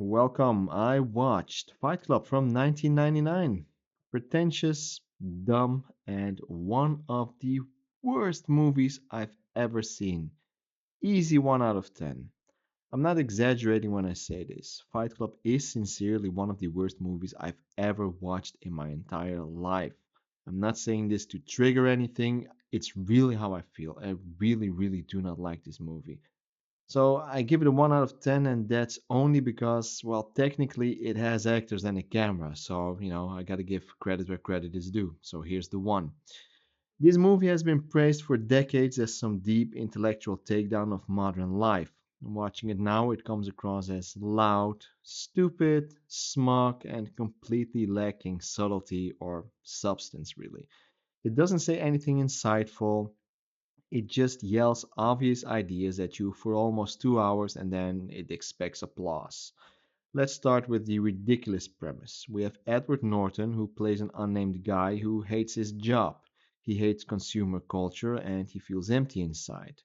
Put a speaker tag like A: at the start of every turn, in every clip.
A: Welcome. I watched Fight Club from 1999. Pretentious, dumb, and one of the worst movies I've ever seen. Easy 1 out of 10. I'm not exaggerating when I say this. Fight Club is sincerely one of the worst movies I've ever watched in my entire life. I'm not saying this to trigger anything, it's really how I feel. I really, really do not like this movie. So I give it a 1 out of 10, and that's only because, well, technically it has actors and a camera. So, I gotta give credit where credit is due. So here's the one. This movie has been praised for decades as some deep intellectual takedown of modern life. Watching it now, it comes across as loud, stupid, smug, and completely lacking subtlety or substance, really. It doesn't say anything insightful, it just yells obvious ideas at you for almost 2 hours and then it expects applause. Let's start with the ridiculous premise. We have Edward Norton, who plays an unnamed guy who hates his job. He hates consumer culture and he feels empty inside.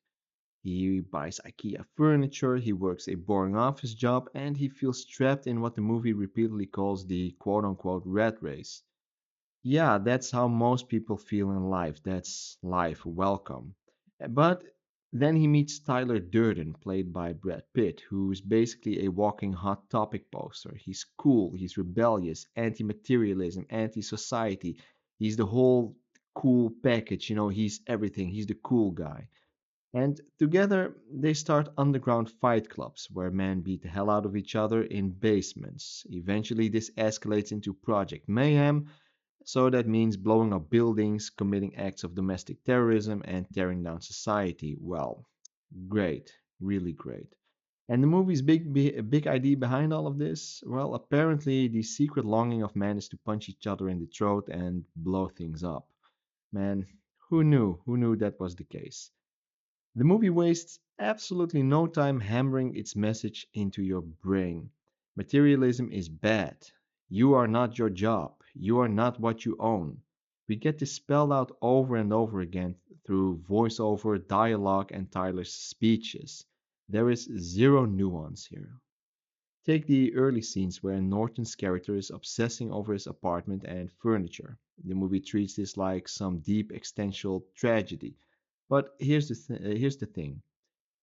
A: He buys IKEA furniture, he works a boring office job, and he feels trapped in what the movie repeatedly calls the quote unquote rat race. Yeah, that's how most people feel in life. That's life. Welcome. But then he meets Tyler Durden, played by Brad Pitt, who's basically a walking hot topic poster. He's cool, he's rebellious, anti materialism, anti society. He's the whole cool package, he's everything. He's the cool guy. And together they start underground fight clubs where men beat the hell out of each other in basements. Eventually, this escalates into Project Mayhem, so that means blowing up buildings, committing acts of domestic terrorism, and tearing down society. Well, great, really great. And the movie's big idea behind all of this? Well, apparently the secret longing of man is to punch each other in the throat and blow things up. Man, who knew? Who knew that was the case? The movie wastes absolutely no time hammering its message into your brain. Materialism is bad. You are not your job. You are not what you own. We get this spelled out over and over again through voiceover, dialogue, and Tyler's speeches. There is zero nuance here. Take the early scenes where Norton's character is obsessing over his apartment and furniture. The movie treats this like some deep existential tragedy. But here's the thing.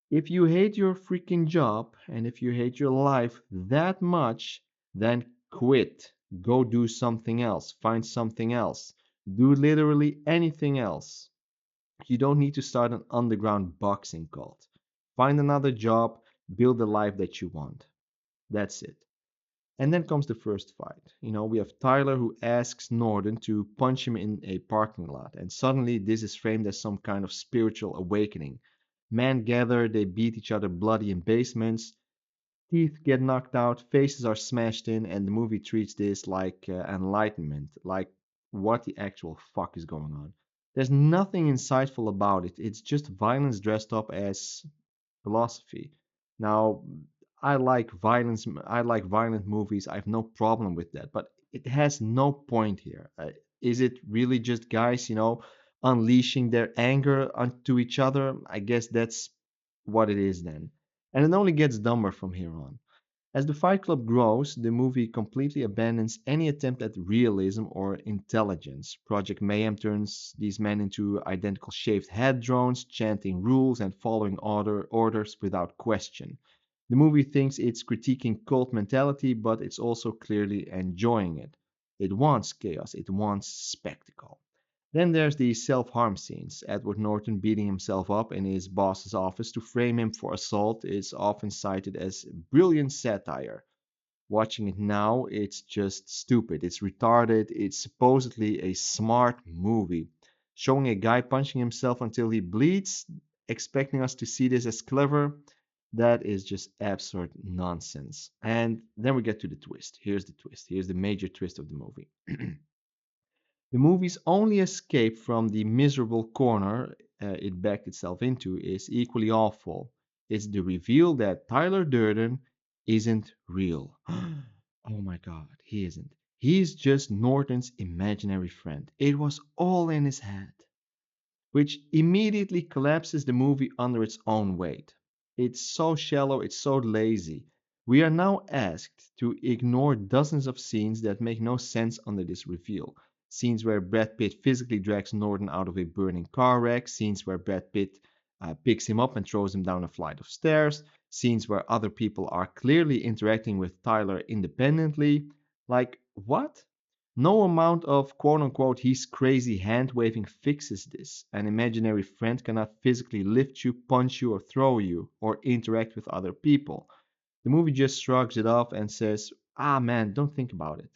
A: If you hate your freaking job and if you hate your life that much, then quit. Go do something else. Find something else. Do literally anything else. You don't need to start an underground boxing cult. Find another job, build the life that you want. That's it. And then comes the first fight. We have Tyler who asks Norton to punch him in a parking lot, and suddenly this is framed as some kind of spiritual awakening. Men gather, they beat each other bloody in basements, teeth get knocked out, faces are smashed in, and the movie treats this like enlightenment, like what the actual fuck is going on. There's nothing insightful about it, it's just violence dressed up as philosophy. Now, I like violent movies. I have no problem with that, but it has no point here. Is it really just guys, unleashing their anger onto each other? I guess that's what it is then. And it only gets dumber from here on. As the Fight Club grows, the movie completely abandons any attempt at realism or intelligence. Project Mayhem turns these men into identical shaved head drones, chanting rules and following orders without question. The movie thinks it's critiquing cult mentality, but it's also clearly enjoying it. It wants chaos, it wants spectacle. Then there's the self harm scenes. Edward Norton beating himself up in his boss's office to frame him for assault is often cited as brilliant satire. Watching it now, it's just stupid. It's retarded. It's supposedly a smart movie. Showing a guy punching himself until he bleeds, expecting us to see this as clever, that is just absurd nonsense. And then we get to the twist. Here's the twist. Here's the major twist of the movie. The movie's only escape from the miserable corner it backed itself into is equally awful. It's the reveal that Tyler Durden isn't real. Oh my god, he isn't. He's just Norton's imaginary friend. It was all in his head, which immediately collapses the movie under its own weight. It's so shallow, it's so lazy. We are now asked to ignore dozens of scenes that make no sense under this reveal. Scenes where Brad Pitt physically drags Norton out of a burning car wreck, scenes where Brad Pitt picks him up and throws him down a flight of stairs, scenes where other people are clearly interacting with Tyler independently. Like, what? No amount of quote unquote he's crazy hand waving fixes this. An imaginary friend cannot physically lift you, punch you, or throw you, or interact with other people. The movie just shrugs it off and says, ah man, don't think about it.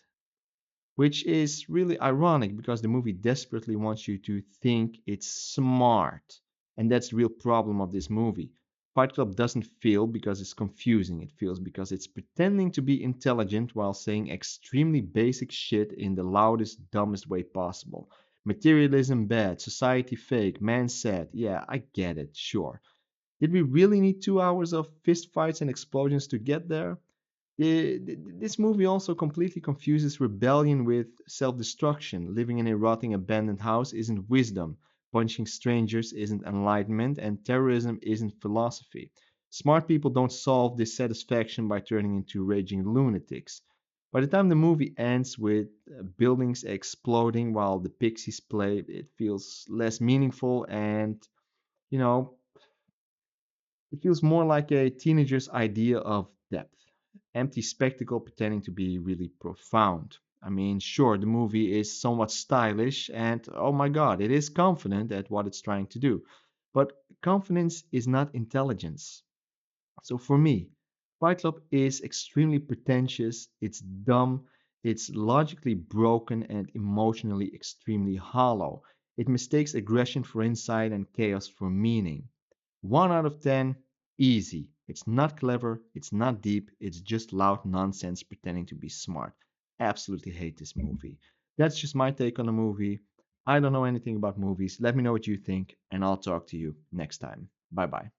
A: Which is really ironic because the movie desperately wants you to think it's smart. And that's the real problem of this movie. Fight Club doesn't fail because it's confusing, it fails because it's pretending to be intelligent while saying extremely basic shit in the loudest, dumbest way possible. Materialism bad, society fake, man sad. Yeah, I get it, sure. Did we really need 2 hours of fistfights and explosions to get there? This movie also completely confuses rebellion with self destruction. Living in a rotting abandoned house isn't wisdom, punching strangers isn't enlightenment, and terrorism isn't philosophy. Smart people don't solve dissatisfaction by turning into raging lunatics. By the time the movie ends with buildings exploding while the pixies play, it feels less meaningful and, you know, it feels more like a teenager's idea of depth. Empty spectacle pretending to be really profound. I mean, sure, the movie is somewhat stylish, and oh my god, it is confident at what it's trying to do. But confidence is not intelligence. So for me, Fight Club is extremely pretentious, it's dumb, it's logically broken, and emotionally extremely hollow. It mistakes aggression for insight and chaos for meaning. 1 out of 10, easy. It's not clever, it's not deep, it's just loud nonsense pretending to be smart. Absolutely hate this movie. That's just my take on the movie. I don't know anything about movies. Let me know what you think, and I'll talk to you next time. Bye bye.